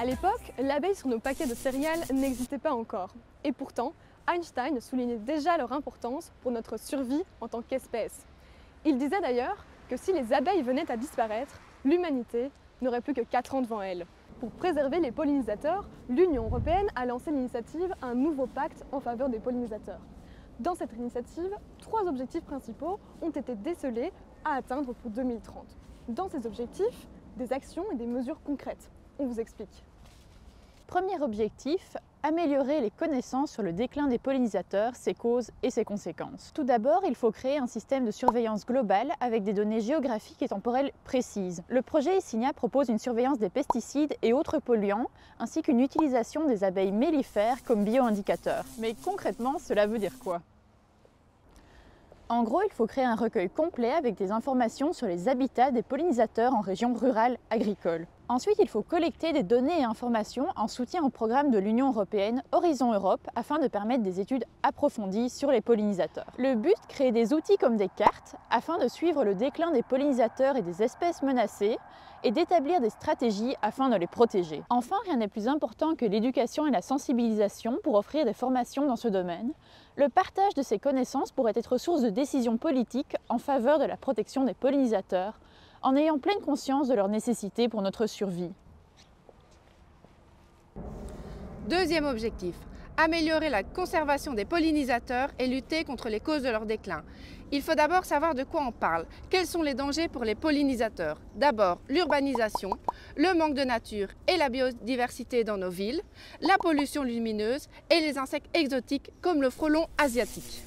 l'époque, l'abeille sur nos paquets de céréales n'existait pas encore. Et pourtant, Einstein soulignait déjà leur importance pour notre survie en tant qu'espèce. Il disait d'ailleurs que si les abeilles venaient à disparaître, l'humanité n'aurait plus que 4 ans devant elle. Pour préserver les pollinisateurs, l'Union européenne a lancé l'initiative Un nouveau pacte en faveur des pollinisateurs. Dans cette initiative, 3 objectifs principaux ont été décelés à atteindre pour 2030. Dans ces objectifs, des actions et des mesures concrètes. On vous explique. Premier objectif, améliorer les connaissances sur le déclin des pollinisateurs, ses causes et ses conséquences. Tout d'abord, il faut créer un système de surveillance globale avec des données géographiques et temporelles précises. Le projet ICINIA propose une surveillance des pesticides et autres polluants, ainsi qu'une utilisation des abeilles mellifères comme bioindicateurs. Mais concrètement, cela veut dire quoi ? En gros, il faut créer un recueil complet avec des informations sur les habitats des pollinisateurs en région rurale agricole. Ensuite, il faut collecter des données et informations en soutien au programme de l'Union européenne Horizon Europe afin de permettre des études approfondies sur les pollinisateurs. Le but, créer des outils comme des cartes afin de suivre le déclin des pollinisateurs et des espèces menacées et d'établir des stratégies afin de les protéger. Enfin, rien n'est plus important que l'éducation et la sensibilisation pour offrir des formations dans ce domaine. Le partage de ces connaissances pourrait être source de décisions politiques en faveur de la protection des pollinisateurs, en ayant pleine conscience de leur nécessité pour notre survie. Deuxième objectif, améliorer la conservation des pollinisateurs et lutter contre les causes de leur déclin. Il faut d'abord savoir de quoi on parle. Quels sont les dangers pour les pollinisateurs? D'abord, l'urbanisation, le manque de nature et la biodiversité dans nos villes, la pollution lumineuse et les insectes exotiques comme le frelon asiatique.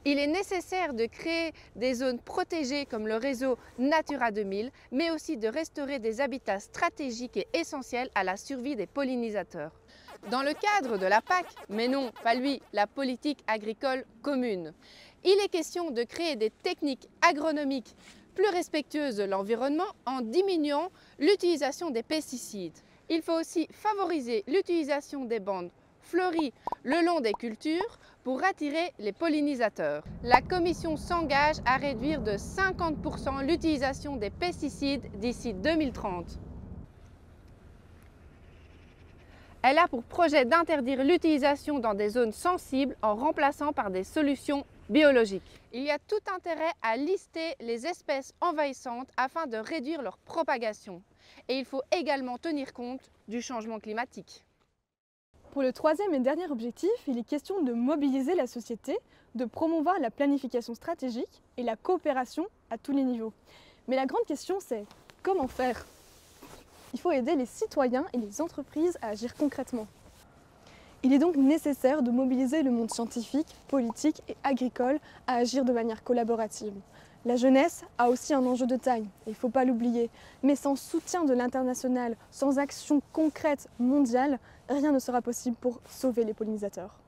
Il est nécessaire de créer des zones protégées comme le réseau Natura 2000, mais aussi de restaurer des habitats stratégiques et essentiels à la survie des pollinisateurs. Dans le cadre de la PAC, mais non, pas lui, la politique agricole commune, il est question de créer des techniques agronomiques plus respectueuses de l'environnement en diminuant l'utilisation des pesticides. Il faut aussi favoriser l'utilisation des bandes fleuries le long des cultures pour attirer les pollinisateurs. La Commission s'engage à réduire de 50% l'utilisation des pesticides d'ici 2030. Elle a pour projet d'interdire l'utilisation dans des zones sensibles en remplaçant par des solutions biologiques. Il y a tout intérêt à lister les espèces envahissantes afin de réduire leur propagation. Et il faut également tenir compte du changement climatique. Pour le troisième et dernier objectif, il est question de mobiliser la société, de promouvoir la planification stratégique et la coopération à tous les niveaux. Mais la grande question, c'est comment faire ? Il faut aider les citoyens et les entreprises à agir concrètement. Il est donc nécessaire de mobiliser le monde scientifique, politique et agricole à agir de manière collaborative. La jeunesse a aussi un enjeu de taille, et il ne faut pas l'oublier. Mais sans soutien de l'international, sans action concrète mondiale, rien ne sera possible pour sauver les pollinisateurs.